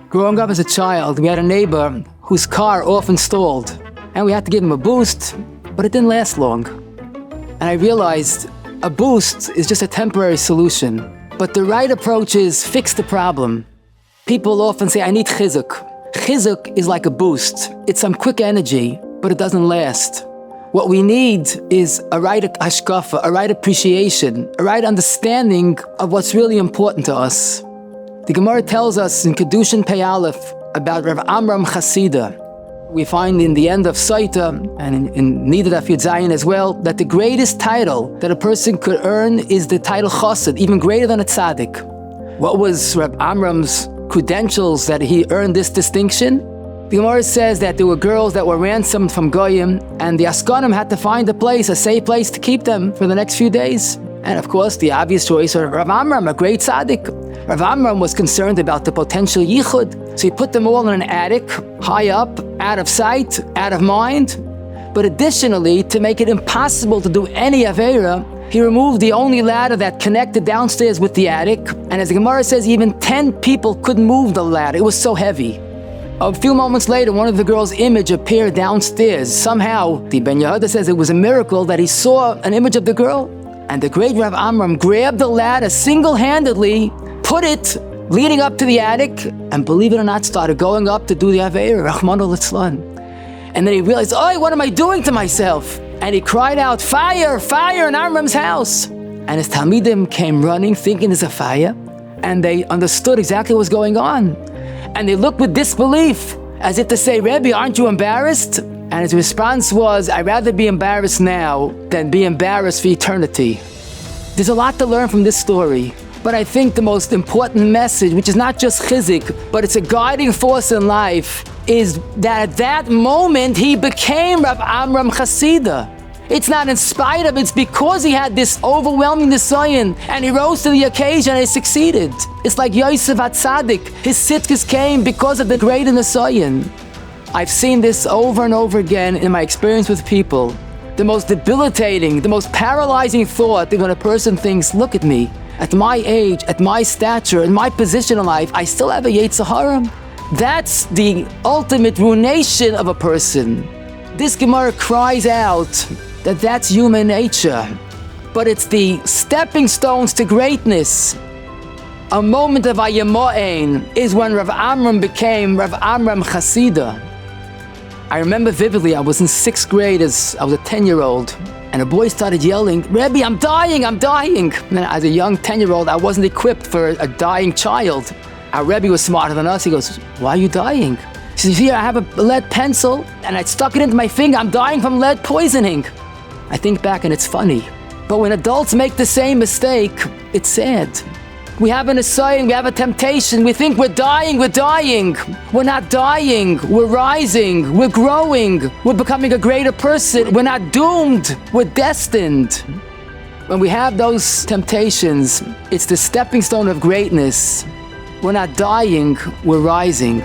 Growing up as a child, we had a neighbor whose car often stalled, and we had to give him a boost, but it didn't last long. And I realized a boost is just a temporary solution, but the right approach is fix the problem. People often say, I need chizuk. Chizuk is like a boost. It's some quick energy, but it doesn't last. What we need is a right hashkafa, a right appreciation, a right understanding of what's really important to us. The Gemara tells us in Kedushin Pei Aleph about Rav Amram Chasida. We find in the end of Saita and in Nida Daf Yud Zayin as well that the greatest title that a person could earn is the title Chassid, even greater than a tzaddik. What was Rav Amram's credentials that he earned this distinction? The Gemara says that there were girls that were ransomed from Goyim, and the Askanim had to find a safe place to keep them for the next few days. And of course, the obvious choice was Rav Amram, a great tzaddik. Rav Amram was concerned about the potential yichud, so he put them all in an attic, high up, out of sight, out of mind. But additionally, to make it impossible to do any Aveira, he removed the only ladder that connected downstairs with the attic, and as the Gemara says, even 10 people couldn't move the ladder. It was so heavy. A few moments later, one of the girls' image appeared downstairs. Somehow, the Ben Yehuda says it was a miracle that he saw an image of the girl. And the great Rav Amram grabbed the ladder single-handedly, put it leading up to the attic, and believe it or not, started going up to do the Aveira, Rachmana litzlan. And then he realized, oh, what am I doing to myself? And he cried out, fire, fire in Amram's house. And his Talmidim came running, thinking there's a fire, and they understood exactly what was going on. And they looked with disbelief, as if to say, Rabbi, aren't you embarrassed? And his response was, I'd rather be embarrassed now than be embarrassed for eternity. There's a lot to learn from this story. But I think the most important message, which is not just chizik, but it's a guiding force in life, is that at that moment he became Rav Amram Chasida. It's not in spite of, it's because he had this overwhelming nisayon, and he rose to the occasion and he succeeded. It's like Yosef HaTzadik, his sitkas came because of the greater nisayon. I've seen this over and over again in my experience with people. The most debilitating, the most paralyzing thought is when a person thinks, look at me. At my age, at my stature, in my position in life, I still have a Yetzer Hara. That's the ultimate ruination of a person. This Gemara cries out that that's human nature. But it's the stepping stones to greatness. A moment of Vayimaen is when Rav Amram became Rav Amram Chasida. I remember vividly, I was in 6th grade as I was a 10-year-old. And a boy started yelling, Rabbi, I'm dying, I'm dying. And as a young 10-year-old, I wasn't equipped for a dying child. Our Rabbi was smarter than us. He goes, why are you dying? He says, here, I have a lead pencil, and I stuck it into my finger. I'm dying from lead poisoning. I think back, and it's funny. But when adults make the same mistake, it's sad. We have an asaying, we have a temptation. We think we're dying, we're dying. We're not dying, we're rising, we're growing. We're becoming a greater person. We're not doomed, we're destined. When we have those temptations, it's the stepping stone of greatness. We're not dying, we're rising.